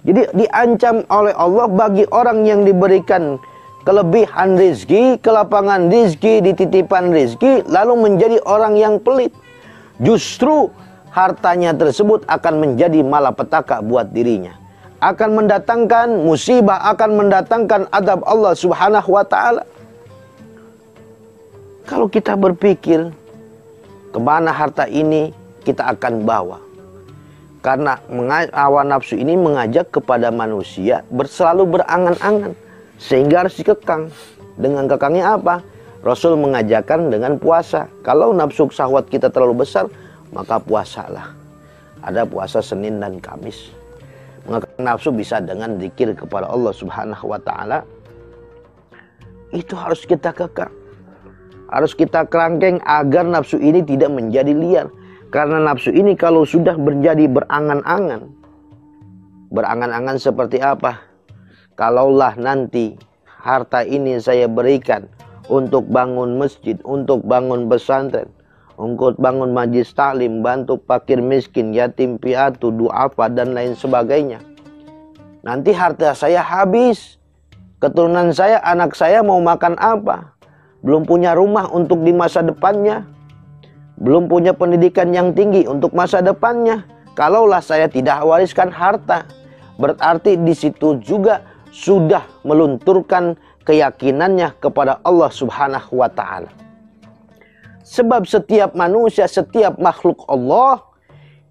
Jadi diancam oleh Allah bagi orang yang diberikan kelebihan rizki, kelapangan rizki, dititipan rizki, lalu menjadi orang yang pelit. Justru hartanya tersebut akan menjadi malapetaka buat dirinya. Akan mendatangkan musibah, akan mendatangkan adab Allah subhanahu wa ta'ala. Kalau kita berpikir, kemana harta ini kita akan bawa? Karena hawa nafsu ini mengajak kepada manusia selalu berangan-angan. Sehingga harus dikekang. Dengan kekangnya apa? Rasul mengajarkan dengan puasa. Kalau nafsu syahwat kita terlalu besar, maka puasalah. Ada puasa Senin dan Kamis. Mengekang nafsu bisa dengan zikir kepada Allah subhanahu wa ta'ala. Itu harus kita kekang. Harus kita kerangkeng agar nafsu ini tidak menjadi liar. Karena nafsu ini kalau sudah menjadi berangan-angan. Berangan-angan seperti apa? Kalaulah nanti harta ini saya berikan untuk bangun masjid, untuk bangun pesantren, untuk bangun majlis taklim, bantu fakir miskin, yatim piatu, duafa dan lain sebagainya. Nanti harta saya habis. Keturunan saya, anak saya mau makan apa? Belum punya rumah untuk di masa depannya. Belum punya pendidikan yang tinggi untuk masa depannya. Kalaulah saya tidak wariskan harta, berarti di situ juga sudah melunturkan keyakinannya kepada Allah subhanahu wa ta'ala. Sebab setiap manusia, setiap makhluk Allah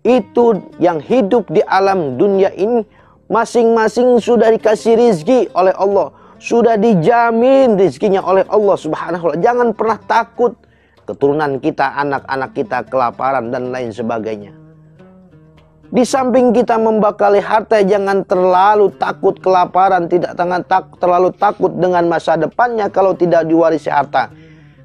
itu yang hidup di alam dunia ini, masing-masing sudah dikasih rizki oleh Allah. Sudah dijamin rizkinya oleh Allah subhanahu wa ta'ala. Jangan pernah takut keturunan kita, anak-anak kita kelaparan dan lain sebagainya. Di samping kita membekali harta, jangan terlalu takut kelaparan, terlalu takut dengan masa depannya kalau tidak diwarisi harta.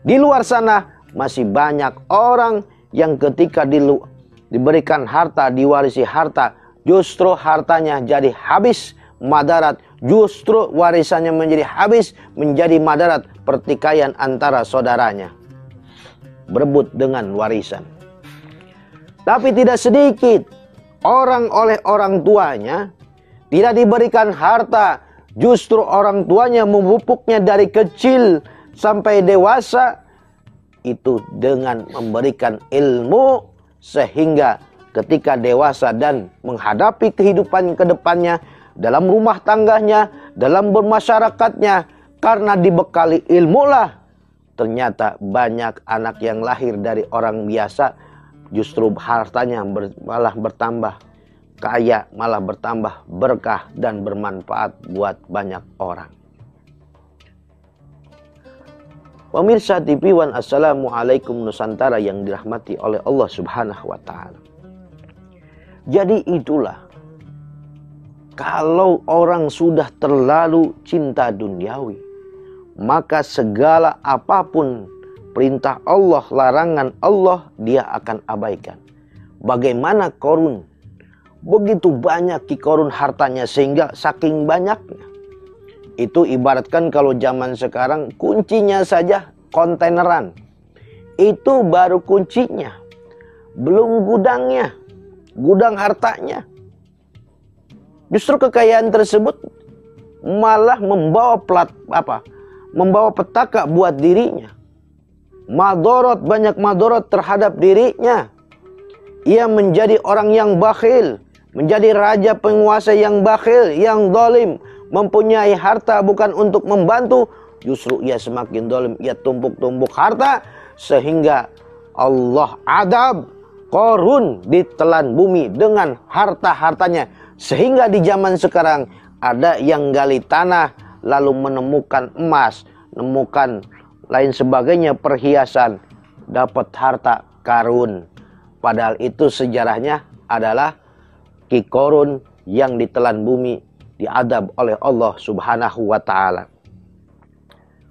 Di luar sana masih banyak orang yang ketika diberikan harta, diwarisi harta, justru hartanya jadi habis, madarat. Justru warisannya menjadi habis, menjadi madarat, pertikaian antara saudaranya. Berebut dengan warisan. Tapi tidak sedikit orang oleh orang tuanya tidak diberikan harta, justru orang tuanya memupuknya dari kecil sampai dewasa itu dengan memberikan ilmu, sehingga ketika dewasa dan menghadapi kehidupan ke depannya dalam rumah tangganya, dalam bermasyarakatnya, karena dibekali ilmu lah, ternyata banyak anak yang lahir dari orang biasa, justru hartanya malah bertambah kaya, malah bertambah berkah dan bermanfaat buat banyak orang. Pemirsa TV One, Assalamualaikum Nusantara yang dirahmati oleh Allah subhanahu wa ta'ala. Jadi itulah, kalau orang sudah terlalu cinta duniawi, maka segala apapun perintah Allah, larangan Allah, dia akan abaikan. Bagaimana Korun? Begitu banyak Korun hartanya, sehingga saking banyaknya. Itu ibaratkan kalau zaman sekarang kuncinya saja kontaineran. Itu baru kuncinya. Belum gudangnya. Gudang hartanya. Justru kekayaan tersebut malah membawa membawa petaka buat dirinya. Madorot, banyak madorot terhadap dirinya. Ia menjadi orang yang bakhil, menjadi raja penguasa yang bakhil, yang zalim, mempunyai harta bukan untuk membantu, justru ia semakin zalim, ia tumpuk-tumpuk harta, sehingga Allah adab Korun ditelan bumi dengan harta-hartanya. Sehingga di zaman sekarang ada yang gali tanah lalu menemukan emas, menemukan lain sebagainya, perhiasan, dapat harta karun. Padahal itu sejarahnya adalah Korun yang ditelan bumi, diadab oleh Allah subhanahu wa ta'ala.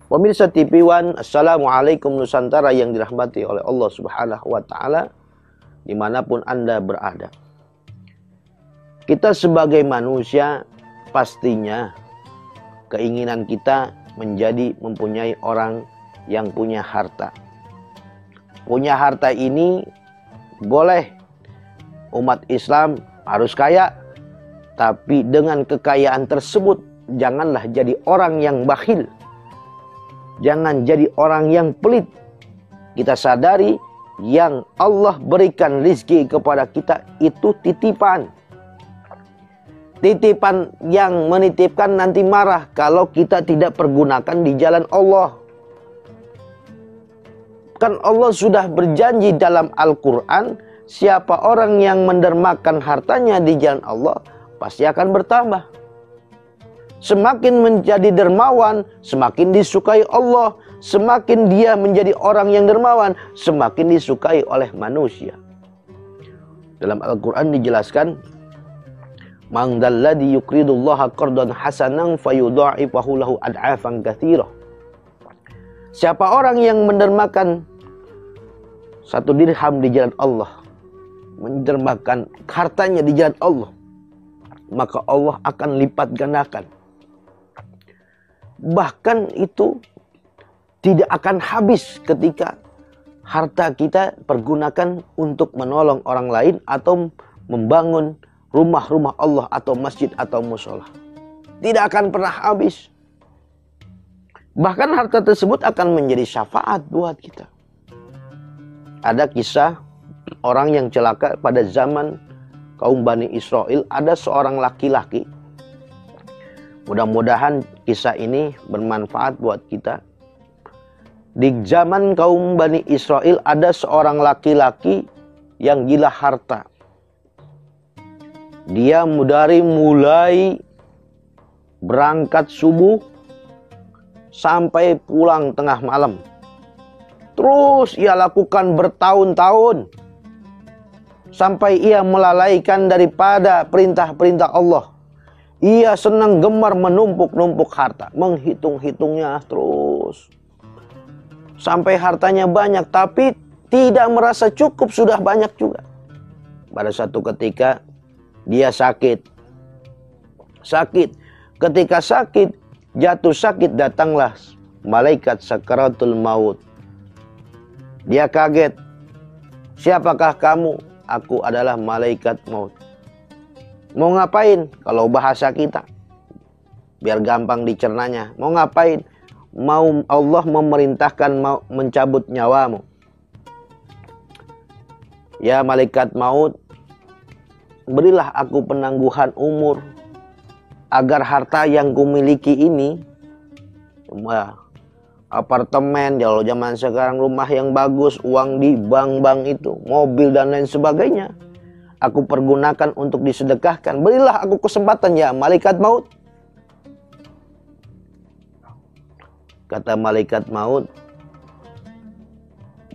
Pemirsa TV One, Assalamualaikum Nusantara yang dirahmati oleh Allah subhanahu wa ta'ala, dimanapun Anda berada. Kita sebagai manusia pastinya keinginan kita menjadi mempunyai orang yang punya harta. Punya harta ini boleh, umat Islam harus kaya, Tapi dengan kekayaan tersebut, janganlah jadi orang yang bakhil. Jangan jadi orang yang pelit. Kita sadari yang Allah berikan rizki kepada kita itu titipan. Titipan yang menitipkan nanti marah kalau kita tidak pergunakan di jalan Allah. Kan Allah sudah berjanji dalam Al-Quran, siapa orang yang mendermakan hartanya di jalan Allah, pasti akan bertambah. Semakin menjadi dermawan, semakin disukai Allah. Semakin dia menjadi orang yang dermawan, semakin disukai oleh manusia. Dalam Al-Quran dijelaskan, "Man dzalladzi yuqridullaha qardan hasanan fayudha'ifahu lahu ad'afan katsirah." Siapa orang yang mendermakan 1 dirham di jalan Allah, mendermakan hartanya di jalan Allah, maka Allah akan lipat gandakan. Bahkan itu tidak akan habis ketika harta kita pergunakan untuk menolong orang lain atau membangun rumah-rumah Allah atau masjid atau musola. Tidak akan pernah habis. Bahkan harta tersebut akan menjadi syafaat buat kita. Ada kisah orang yang celaka pada zaman kaum Bani Israel. Ada seorang laki-laki. Mudah-mudahan kisah ini bermanfaat buat kita. Di zaman kaum Bani Israel ada seorang laki-laki yang gila harta. Dia dari mulai berangkat subuh sampai pulang tengah malam. Terus ia lakukan bertahun-tahun. Sampai ia melalaikan daripada perintah-perintah Allah. Ia senang gemar menumpuk-numpuk harta. Menghitung-hitungnya terus. Sampai hartanya banyak. Tapi tidak merasa cukup, sudah banyak juga. Pada satu ketika dia sakit. Ketika sakit, jatuh sakit, datanglah malaikat sakaratul maut. Dia kaget. Siapakah kamu? Aku adalah malaikat maut. Mau ngapain? Kalau bahasa kita, biar gampang dicernanya. Mau ngapain? Mau Allah memerintahkan mau mencabut nyawamu. Ya malaikat maut, berilah aku penangguhan umur agar harta yang kumiliki ini, apartemen, kalau zaman sekarang rumah yang bagus, uang di bank-bank itu, mobil dan lain sebagainya, aku pergunakan untuk disedekahkan. Berilah aku kesempatan ya malaikat maut. Kata malaikat maut,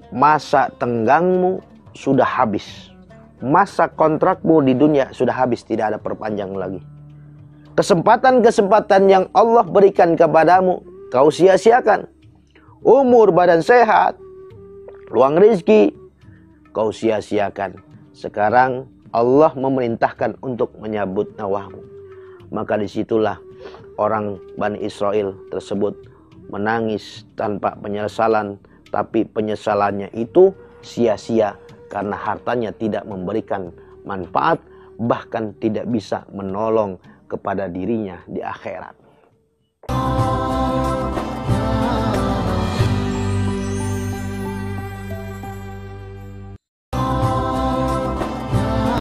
masa tenggangmu sudah habis. Masa kontrakmu di dunia sudah habis, tidak ada perpanjang lagi. Kesempatan-kesempatan yang Allah berikan kepadamu, kau sia-siakan. Umur, badan sehat, luang rezeki, kau sia-siakan. Sekarang Allah memerintahkan untuk menyabut nyawamu. Maka disitulah orang Bani Israel tersebut menangis tanpa penyesalan. Tapi penyesalannya itu sia-sia karena hartanya tidak memberikan manfaat, bahkan tidak bisa menolong kepada dirinya di akhirat.